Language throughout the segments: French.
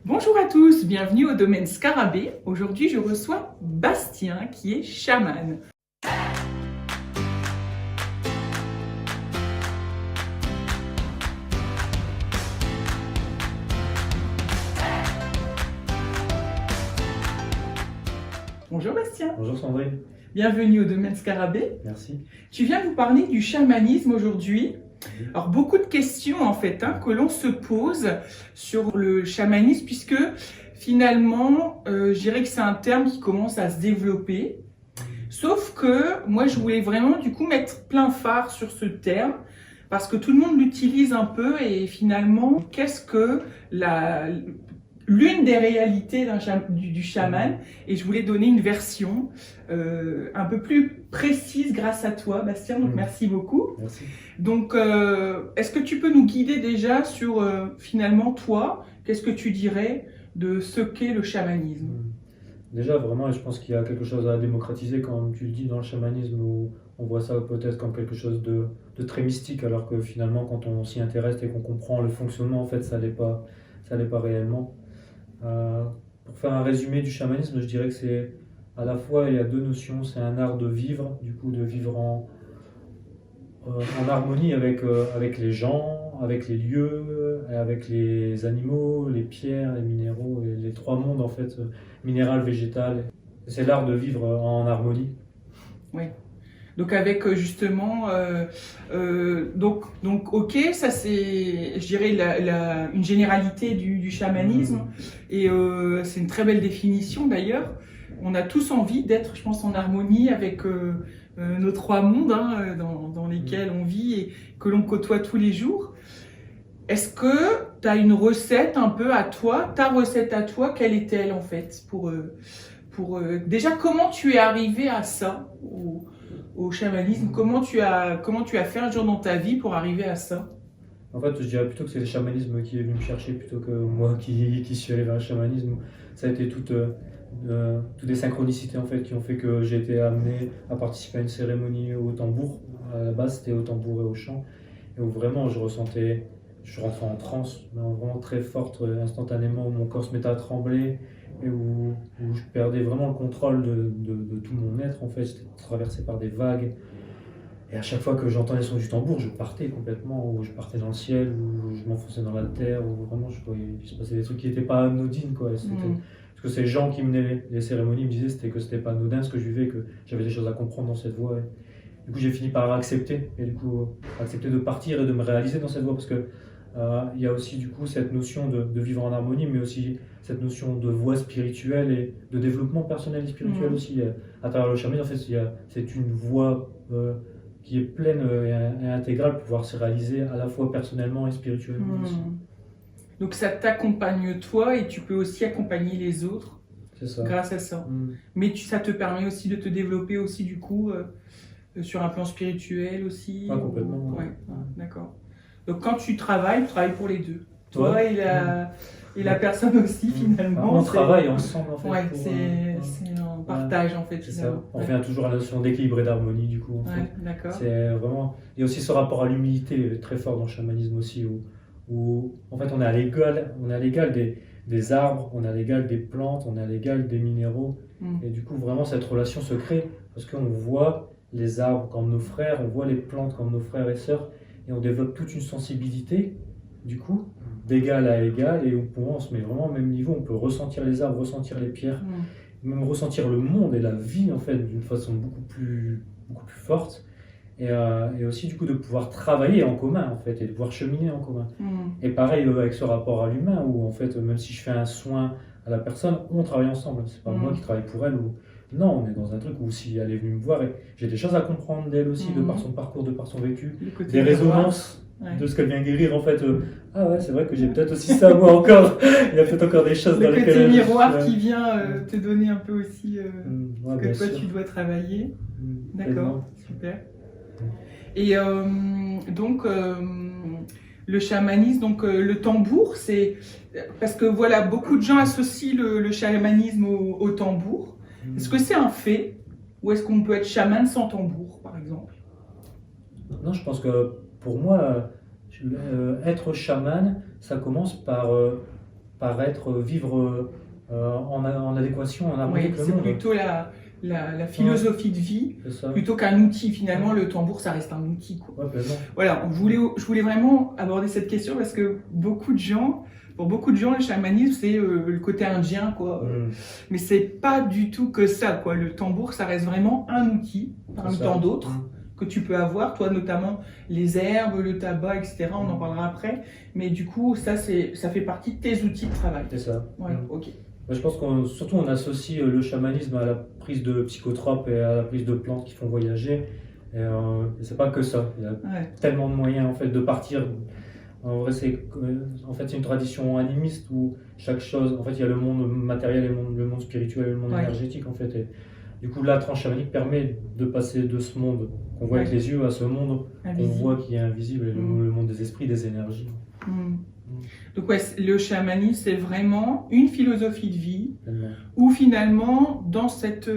Bonjour à tous, bienvenue au domaine Scarabée. Aujourd'hui, je reçois Bastien qui est chaman. Bonjour Bastien. Bonjour Sandrine. Bienvenue au domaine Scarabée. Merci. Tu viens nous parler du chamanisme aujourd'hui. Alors beaucoup de questions en fait que l'on se pose sur le chamanisme puisque finalement je dirais que c'est un terme qui commence à se développer. Sauf que moi je voulais vraiment du coup mettre plein phare sur ce terme parce que tout le monde l'utilise un peu et finalement qu'est-ce que l'une des réalités du chaman, et je voulais donner une version un peu plus précise grâce à toi, Bastien, donc merci beaucoup. Merci. Donc, est-ce que tu peux nous guider déjà sur, finalement, toi, qu'est-ce que tu dirais de ce qu'est le chamanisme? Déjà, vraiment, je pense qu'il y a quelque chose à démocratiser, comme tu le dis, dans le chamanisme, où on voit ça peut-être comme quelque chose de très mystique, alors que finalement, quand on s'y intéresse et qu'on comprend le fonctionnement, en fait, ça l'est pas réellement. Pour faire un résumé du chamanisme, je dirais que c'est à la fois, il y a deux notions, c'est un art de vivre, du coup de vivre en harmonie avec les gens, avec les lieux, avec les animaux, les pierres, les minéraux, et les trois mondes en fait, minéral, végétal. C'est l'art de vivre en harmonie. Oui. Donc avec justement, donc ok, ça c'est, je dirais, une généralité du chamanisme, et c'est une très belle définition d'ailleurs. On a tous envie d'être, je pense, en harmonie avec nos trois mondes dans lesquels on vit et que l'on côtoie tous les jours. Est-ce que tu as une recette un peu à toi, ta recette à toi, quelle est-elle en fait déjà, comment tu es arrivé à ça, au chamanisme? Comment tu as fait un jour dans ta vie pour arriver à ça? En fait, je dirais plutôt que c'est le chamanisme qui est venu me chercher plutôt que moi qui suis allé vers le chamanisme. Ça a été toutes des synchronicités en fait qui ont fait que j'ai été amené à participer à une cérémonie au tambour. À la base, c'était au tambour et au chant, et où vraiment je rentrais en transe, vraiment très forte, instantanément, où mon corps se mettait à trembler et où je perdais vraiment le contrôle de tout mon être en fait. J'étais traversé par des vagues. Et à chaque fois que j'entendais le son du tambour, je partais complètement, ou je partais dans le ciel, ou je m'enfonçais dans la terre, ou vraiment il se passait des trucs qui n'étaient pas anodines, quoi. Parce que ces gens qui menaient les cérémonies me disaient que c'était pas anodin ce que je vivais, que j'avais des choses à comprendre dans cette voie. Et du coup, j'ai fini par accepter, et du coup, accepter de partir et de me réaliser dans cette voie, parce que il y a aussi du coup cette notion de vivre en harmonie, mais aussi cette notion de voie spirituelle et de développement personnel et spirituel aussi. À travers le chamanisme, en fait, c'est une voie qui est pleine et intégrale pour pouvoir se réaliser à la fois personnellement et spirituellement aussi. Donc ça t'accompagne toi et tu peux aussi accompagner les autres grâce à ça. Mais ça te permet aussi de te développer aussi du coup sur un plan spirituel aussi. Complètement. Ouais. D'accord. Donc quand tu travailles pour les deux. Toi et la personne aussi finalement. On travaille ensemble en fait. Ouais, c'est un partage en fait. C'est ça. On revient toujours à la notion d'équilibre et d'harmonie du coup. D'accord. C'est vraiment. Il y a aussi ce rapport à l'humilité très fort dans le chamanisme aussi, où en fait on est à l'égal des arbres, on est à l'égal des plantes, on est à l'égal des minéraux. Et du coup vraiment cette relation se crée parce qu'on voit les arbres comme nos frères, on voit les plantes comme nos frères et sœurs, et on développe toute une sensibilité du coup d'égal à égal, et on se met vraiment au même niveau. On peut ressentir les arbres, ressentir les pierres, même ressentir le monde et la vie en fait d'une façon beaucoup plus forte, et aussi du coup de pouvoir travailler en commun en fait et de pouvoir cheminer en commun. Et pareil avec ce rapport à l'humain, où en fait même si je fais un soin à la personne, on travaille ensemble. C'est pas moi qui travaille pour elle, ou non, on est dans un truc où si elle est venue me voir, et j'ai des choses à comprendre d'elle aussi, de par son parcours, de par son vécu, des résonances de ce qu'elle vient guérir en fait. Ah ouais, c'est vrai que j'ai peut-être aussi ça moi encore. Il y a peut-être encore des choses dans lesquelles... Le côté miroir qui vient te donner un peu aussi ce que toi tu dois travailler. D'accord, super. Et donc le chamanisme, donc le tambour, c'est parce que voilà, beaucoup de gens associent le chamanisme au tambour. Est-ce que c'est un fait, ou est-ce qu'on peut être chaman sans tambour, par exemple? Non, je pense que pour moi, être chaman, ça commence par paraître vivre en adéquation, en harmonie Oui, avec le c'est monde. plutôt la philosophie de vie, C'est ça. plutôt qu'un outil. Finalement, le tambour, ça reste un outil, quoi. Ouais, pleinement. Voilà, je voulais vraiment aborder cette question parce que pour beaucoup de gens, le chamanisme, c'est le côté indien, quoi. Mais c'est pas du tout que ça, quoi. Le tambour, ça reste vraiment un outil, parmi C'est ça. tant d'autres, que tu peux avoir, toi notamment les herbes, le tabac, etc. On en parlera après. Mais du coup, ça fait partie de tes outils de travail. C'est ça. Voilà, ok. Je pense surtout on associe le chamanisme à la prise de psychotropes et à la prise de plantes qui font voyager. Et c'est pas que ça. Il y a tellement de moyens en fait de partir. En vrai, c'est une tradition animiste où chaque chose, en fait, il y a le monde matériel et le monde spirituel et le monde énergétique en fait. Et du coup, la tranche chamanique permet de passer de ce monde qu'on voit avec les yeux à ce monde qu'on voit qui est invisible, et le monde des esprits, des énergies. Donc ouais, le chamanisme, c'est vraiment une philosophie de vie où finalement, dans cet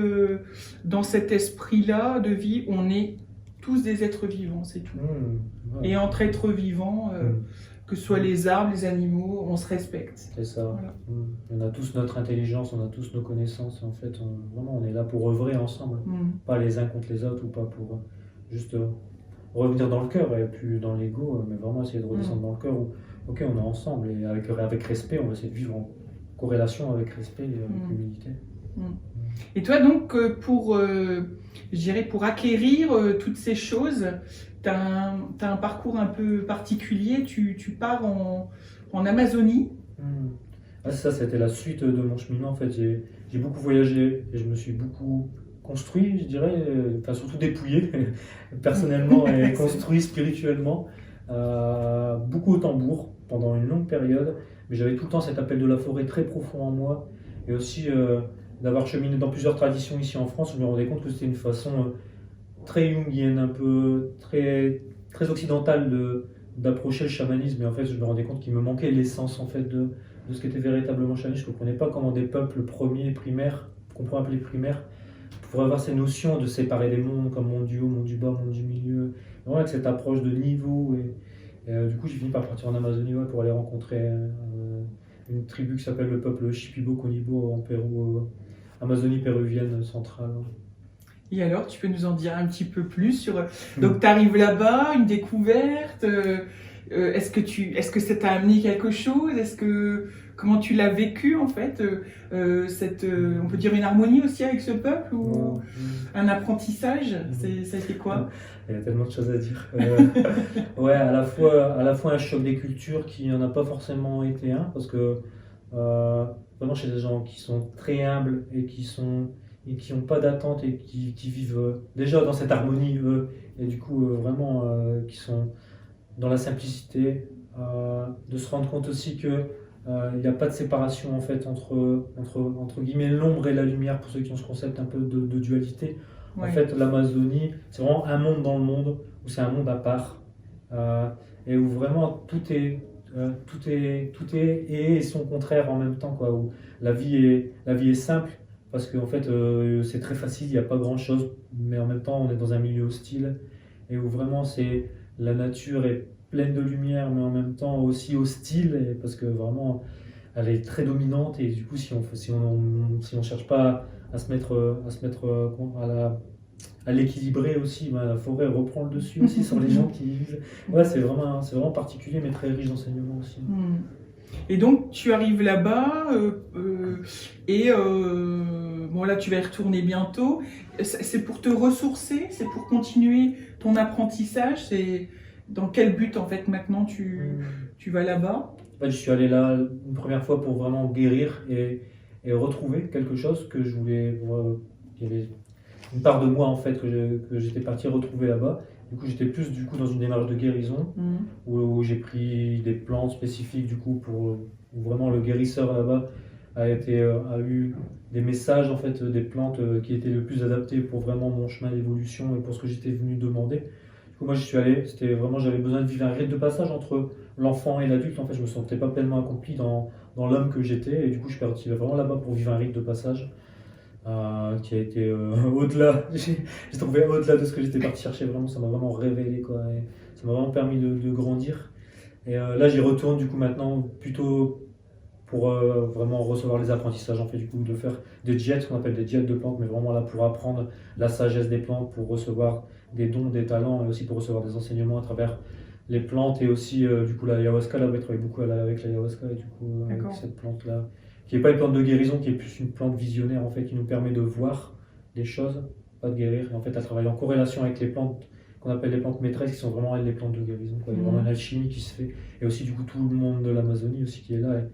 esprit-là de vie, on est tous des êtres vivants, c'est tout. Et entre êtres vivants, que ce soit les arbres, les animaux, on se respecte. C'est ça. Voilà. On a tous notre intelligence, on a tous nos connaissances. En fait, vraiment, on est là pour œuvrer ensemble. Pas les uns contre les autres ou pas pour juste revenir dans le cœur et plus dans l'ego, mais vraiment essayer de redescendre dans le cœur où, ok, on est ensemble et avec respect, on va essayer de vivre en corrélation avec respect et avec humilité. Et toi, donc, pour acquérir toutes ces choses, tu as un parcours un peu particulier. Tu pars en Amazonie. Ça, c'était la suite de mon cheminement. En fait, j'ai beaucoup voyagé et je me suis beaucoup construit, je dirais, enfin surtout dépouillé personnellement et construit spirituellement. Beaucoup au tambour pendant une longue période, mais j'avais tout le temps cet appel de la forêt très profond en moi, et aussi d'avoir cheminé dans plusieurs traditions ici en France. Je me rendais compte que c'était une façon très jungienne, un peu très, très occidentale d'approcher le chamanisme, et en fait je me rendais compte qu'il me manquait l'essence en fait de ce qu'était véritablement chamanisme. Je ne comprenais pas comment des peuples premiers, primaires, qu'on pourrait appeler primaires, pourraient avoir ces notions de séparer les mondes comme monde du haut, monde du bas, monde du milieu, vraiment avec cette approche de niveau. Et du coup, j'ai fini par partir en Amazonie pour aller rencontrer une tribu qui s'appelle le peuple Shipibo Conibo en Pérou, Amazonie péruvienne centrale. Et alors, tu peux nous en dire un petit peu plus sur... Donc, tu arrives là-bas, une découverte. Est-ce que ça t'a amené quelque chose? Comment tu l'as vécu en fait, on peut dire une harmonie aussi avec ce peuple ou un apprentissage? Ça a été quoi? Il y a tellement de choses à dire. Ouais, à la fois un choc des cultures qui n'en a pas forcément été un, parce que vraiment chez des gens qui sont très humbles et qui n'ont pas d'attente et qui vivent déjà dans cette harmonie, eux, et du coup vraiment qui sont dans la simplicité, de se rendre compte aussi que il n'y a pas de séparation en fait entre guillemets l'ombre et la lumière, pour ceux qui ont ce concept un peu de dualité. En fait, l'Amazonie, c'est vraiment un monde dans le monde, où c'est un monde à part, et où vraiment tout est et son contraire en même temps, quoi, où la vie est simple, parce qu'en fait c'est très facile, il n'y a pas grand chose, mais en même temps on est dans un milieu hostile, et où vraiment la nature est pleine de lumière, mais en même temps aussi hostile, parce que vraiment elle est très dominante, et du coup si on cherche pas à se mettre à l'équilibrer aussi, la forêt reprend le dessus aussi sur les gens qui vivent. Ouais, c'est vraiment particulier, mais très riche d'enseignements aussi. Et donc tu arrives là-bas bon là tu vas y retourner bientôt. C'est pour te ressourcer, c'est pour continuer ton apprentissage. C'est dans quel but en fait maintenant tu vas là-bas? En fait, je suis allé là une première fois pour vraiment guérir et retrouver quelque chose que je voulais. Il y avait une part de moi en fait que j'étais parti retrouver là-bas. Du coup, j'étais plus dans une démarche de guérison où j'ai pris des plantes spécifiques du coup où vraiment le guérisseur là-bas a eu des messages en fait, des plantes qui étaient le plus adaptées pour vraiment mon chemin d'évolution et pour ce que j'étais venu demander. Du coup, moi j'y suis allé, j'avais besoin de vivre un rite de passage entre l'enfant et l'adulte. En fait, je me sentais pas pleinement accompli dans l'homme que j'étais, et du coup je suis parti vraiment là-bas pour vivre un rite de passage qui a été au-delà. J'ai trouvé au-delà de ce que j'étais parti chercher. Vraiment, ça m'a vraiment révélé, quoi, et ça m'a vraiment permis de grandir. Et là j'y retourne du coup maintenant plutôt pour vraiment recevoir les apprentissages, en fait, du coup, de faire des diètes, ce qu'on appelle des diètes de plantes, mais vraiment là pour apprendre la sagesse des plantes, pour recevoir des dons, des talents, et aussi pour recevoir des enseignements à travers les plantes, et aussi, du coup, l'ayahuasca, là, on travaille beaucoup avec l'ayahuasca, et du coup, avec cette plante-là, qui n'est pas une plante de guérison, qui est plus une plante visionnaire, en fait, qui nous permet de voir des choses, pas de guérir, et en fait, elle travaille en corrélation avec les plantes qu'on appelle les plantes maîtresses, qui sont vraiment les plantes de guérison, quoi. Il y a vraiment une alchimie qui se fait, et aussi, du coup, tout le monde de l'Amazonie aussi qui est là, et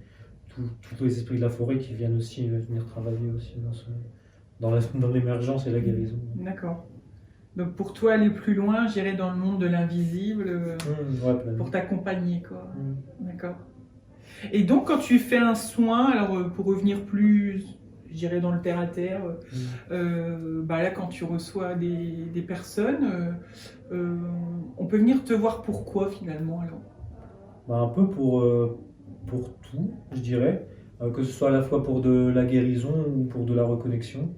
tous les esprits de la forêt qui viennent aussi venir travailler aussi dans l'émergence et la guérison. D'accord. Donc pour toi, aller plus loin, j'irai dans le monde de l'invisible pour t'accompagner, quoi. D'accord. Et donc quand tu fais un soin, alors pour revenir plus, je dirais dans le terre à terre, bah là quand tu reçois des personnes, on peut venir te voir pourquoi finalement alors? Bah, un peu pour tout, je dirais, que ce soit à la fois pour de la guérison ou pour de la reconnexion.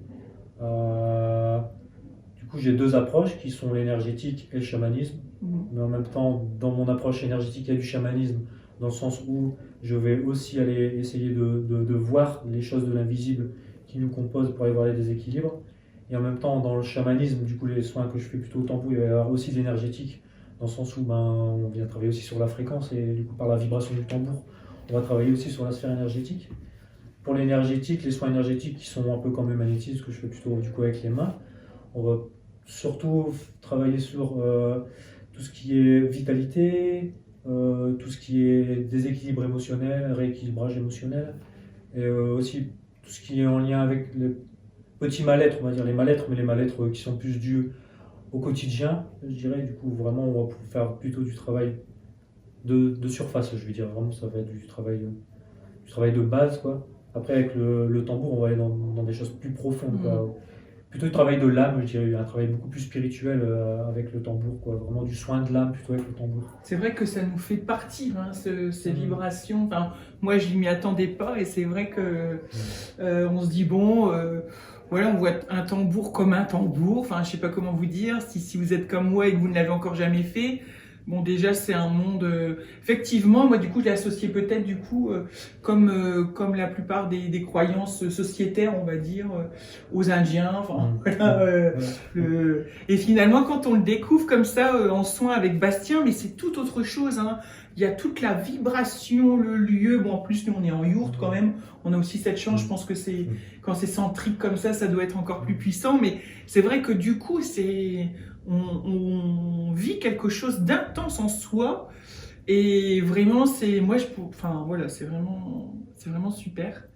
Du coup, j'ai deux approches qui sont l'énergétique et le chamanisme. Mais en même temps, dans mon approche énergétique, il y a du chamanisme, dans le sens où je vais aussi aller essayer de voir les choses de l'invisible qui nous composent pour aller voir les déséquilibres. Et en même temps, dans le chamanisme, du coup, les soins que je fais plutôt au tambour, il va y avoir aussi de l'énergétique, dans le sens où on vient travailler aussi sur la fréquence, et du coup, par la vibration du tambour, on va travailler aussi sur la sphère énergétique. Pour l'énergétique, les soins énergétiques qui sont un peu comme le magnétisme, ce que je fais plutôt du coup avec les mains, on va surtout travailler sur tout ce qui est vitalité, tout ce qui est déséquilibre émotionnel, rééquilibrage émotionnel, et aussi tout ce qui est en lien avec les petits mal-être, on va dire les mal-être, mais les mal-être qui sont plus dus au quotidien, je dirais. Du coup, vraiment, on va faire plutôt du travail de surface, je veux dire. Vraiment, ça va être du travail de base, quoi. Après, avec le tambour, on va aller dans des choses plus profondes, quoi. Plutôt du travail de l'âme, je dirais, un travail beaucoup plus spirituel avec le tambour, quoi. Vraiment du soin de l'âme plutôt avec le tambour. C'est vrai que ça nous fait partir, hein, ces vibrations. Enfin, moi, je ne m'y attendais pas, et c'est vrai que on se dit bon, voilà, on voit un tambour comme un tambour. Enfin, je sais pas comment vous dire. Si vous êtes comme moi et que vous ne l'avez encore jamais fait. Bon, déjà, c'est un monde... effectivement, moi, du coup, je l'ai associé peut-être, du coup, comme la plupart des croyances sociétaires, on va dire, aux Indiens. Enfin, voilà, et finalement, quand on le découvre comme ça, en soin avec Bastien, mais c'est tout autre chose, hein. Il y a toute la vibration, le lieu. Bon, en plus, nous, on est en yourte quand même. On a aussi cette chance. Je pense que quand c'est centrique comme ça doit être encore plus puissant. Mais c'est vrai que du coup, on vit quelque chose d'intense en soi. Et vraiment, enfin, voilà, c'est vraiment super.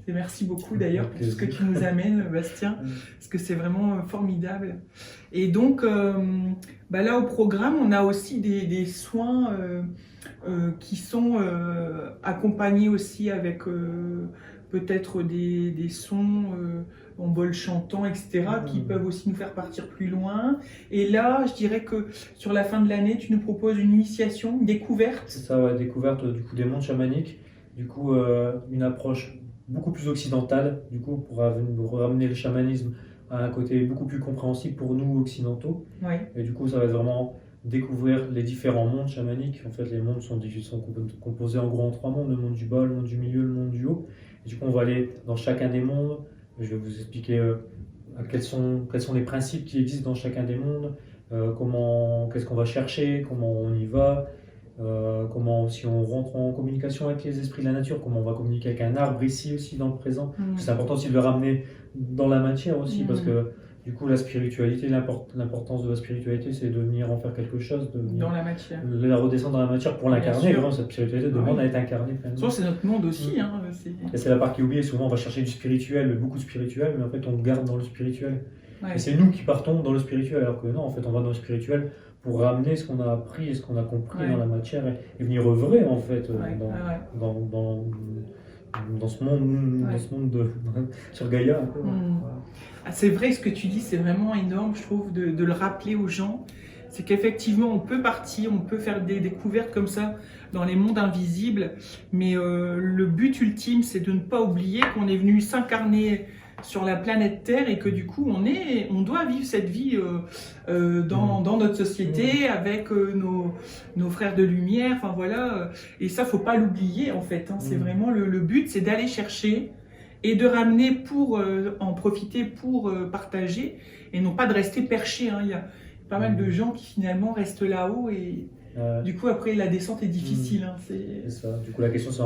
Et merci beaucoup d'ailleurs pour tout ce que tu nous amènes, Bastien, parce que c'est vraiment formidable. Et donc, là, au programme, on a aussi des soins qui sont accompagnés aussi avec peut-être des sons en bol chantant, etc., qui peuvent aussi nous faire partir plus loin. Et là, je dirais que sur la fin de l'année, tu nous proposes une initiation, une découverte. C'est ça, ouais, découverte du coup des mondes chamaniques. Du coup, une approche beaucoup plus occidentale, du coup, pour ramener le chamanisme à un côté beaucoup plus compréhensible pour nous occidentaux. Ouais. Et du coup, ça va être vraiment découvrir les différents mondes chamaniques. En fait, les mondes sont composés en gros en trois mondes: le monde du bas, le monde du milieu, le monde du haut. Et du coup, on va aller dans chacun des mondes. Je vais vous expliquer quels sont les principes qui existent dans chacun des mondes, qu'est-ce qu'on va chercher, comment on y va, comment, si on rentre en communication avec les esprits de la nature, comment on va communiquer avec un arbre ici aussi dans le présent. C'est important aussi de le ramener dans la matière aussi, parce que du coup la spiritualité, l'importance de la spiritualité, c'est de venir en faire quelque chose, dans la matière, la redescendre dans la matière pour l'incarner. Vraiment, cette spiritualité demande à être incarnée. C'est notre monde aussi. Hein, et c'est la part qui est oubliée. Souvent on va chercher du spirituel, beaucoup de spirituel, mais en fait on garde dans le spirituel. Et c'est nous qui partons dans le spirituel, alors que non, en fait on va dans le spirituel pour ramener ce qu'on a appris et ce qu'on a compris dans la matière, et venir œuvrer en fait dans ce monde, sur Gaïa. C'est vrai, ce que tu dis, c'est vraiment énorme, je trouve, de le rappeler aux gens. C'est qu'effectivement, on peut partir, on peut faire des découvertes comme ça dans les mondes invisibles, mais le but ultime, c'est de ne pas oublier qu'on est venu s'incarner sur la planète Terre et que du coup on doit vivre cette vie dans notre société avec nos frères de lumière, enfin voilà, et ça faut pas l'oublier en fait, hein. C'est vraiment le but, c'est d'aller chercher et de ramener pour en profiter pour partager et non pas de rester perché, hein. Il y a pas mal de gens qui finalement restent là-haut et du coup après la descente est difficile, hein. C'est ça. Du coup la question c'est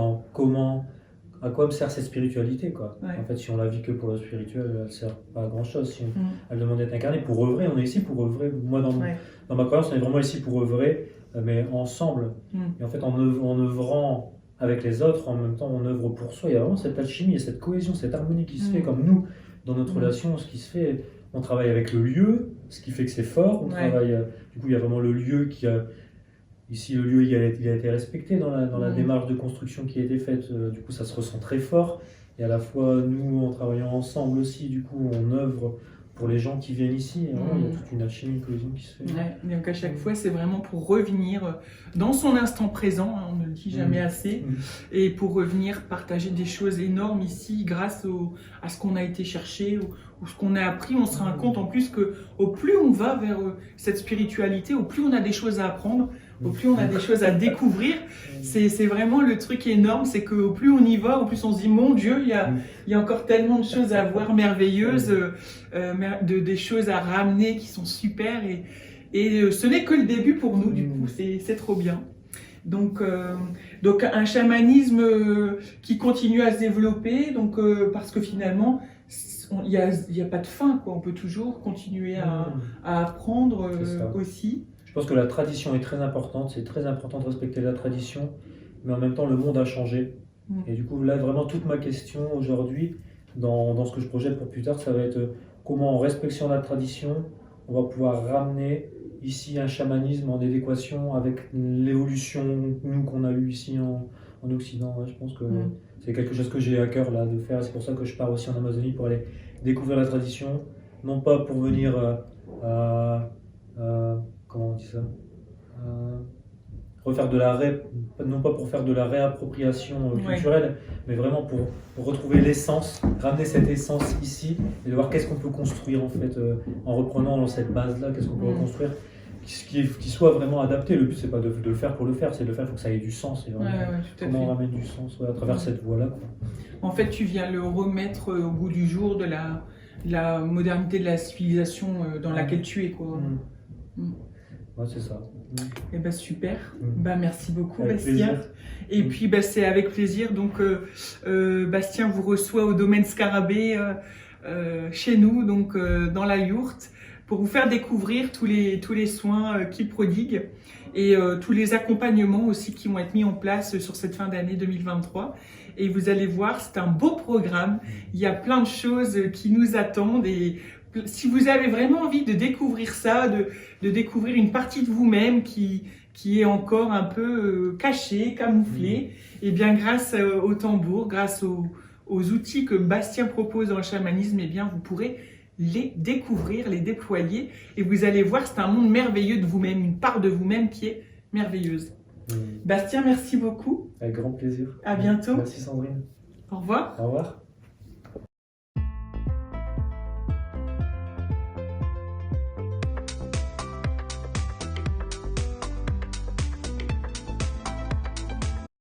à quoi me sert cette spiritualité, quoi. En fait, si on la vit que pour le spirituel, elle ne sert pas à grand chose. Si elle demande d'être incarnée pour œuvrer, on est ici pour œuvrer. Moi, dans ma croyance, on est vraiment ici pour œuvrer, mais ensemble. Et en fait, en œuvrant avec les autres, en même temps, on œuvre pour soi. Il y a vraiment cette alchimie et cette cohésion, cette harmonie qui se fait, comme nous, dans notre relation, ce qui se fait. On travaille avec le lieu, ce qui fait que c'est fort. On travaille, du coup, il y a vraiment le lieu qui a. Ici, le lieu il a été respecté dans la démarche de construction qui a été faite. Du coup, ça se ressent très fort. Et à la fois, nous, en travaillant ensemble aussi, du coup, on œuvre pour les gens qui viennent ici. Et vraiment, il y a toute une alchimie, une cohésion qui se fait. Donc à chaque fois, c'est vraiment pour revenir dans son instant présent, hein, on ne le dit jamais assez, et pour revenir partager des choses énormes ici grâce à ce qu'on a été chercher ou ce qu'on a appris. On se rend compte en plus que au plus on va vers cette spiritualité, au plus on a des choses à apprendre, au plus on a des choses à découvrir. C'est vraiment le truc énorme, c'est qu'au plus on y va, au plus on se dit mon Dieu, il y a encore tellement de choses à voir merveilleuses, des choses à ramener qui sont super et ce n'est que le début pour nous, du coup c'est trop bien. Donc un chamanisme qui continue à se développer, parce que finalement il y a pas de fin, quoi. On peut toujours continuer à apprendre aussi. Je pense que la tradition est très importante, c'est très important de respecter la tradition, mais en même temps le monde a changé. Et du coup là vraiment toute ma question aujourd'hui, dans ce que je projette pour plus tard, ça va être comment en respectant la tradition, on va pouvoir ramener ici un chamanisme en adéquation avec l'évolution nous qu'on a eu ici en Occident. Je pense que c'est quelque chose que j'ai à cœur là de faire, c'est pour ça que je pars aussi en Amazonie pour aller découvrir la tradition, non pas pour venir comment on dit ça, refaire non pas pour faire de la réappropriation culturelle, mais vraiment pour retrouver l'essence, ramener cette essence ici et de voir qu'est-ce qu'on peut construire en fait en reprenant cette base-là, qu'est-ce qu'on peut reconstruire qui soit vraiment adapté. Le but c'est pas de le faire pour le faire, c'est de le faire, il faut que ça ait du sens. Et vraiment, comment on ramène du sens à travers cette voie-là, quoi. En fait, tu viens le remettre au goût du jour de la modernité de la civilisation dans laquelle tu es, quoi. Ouais, c'est ça. Et ben super. Merci beaucoup, avec Bastien. Plaisir. Et puis c'est avec plaisir. Donc Bastien vous reçoit au domaine Scarabée chez nous, donc dans la yourte, pour vous faire découvrir tous les soins qu'il prodigue et tous les accompagnements aussi qui vont être mis en place sur cette fin d'année 2023. Et vous allez voir, c'est un beau programme. Il y a plein de choses qui nous attendent et si vous avez vraiment envie de découvrir ça, de découvrir une partie de vous-même qui est encore un peu cachée, camouflée, et bien grâce au tambour, grâce aux outils que Bastien propose dans le chamanisme, et bien vous pourrez les découvrir, les déployer, et vous allez voir, c'est un monde merveilleux de vous-même, une part de vous-même qui est merveilleuse. Bastien, merci beaucoup. Avec grand plaisir. À bientôt. Merci Sandrine. Au revoir. Au revoir.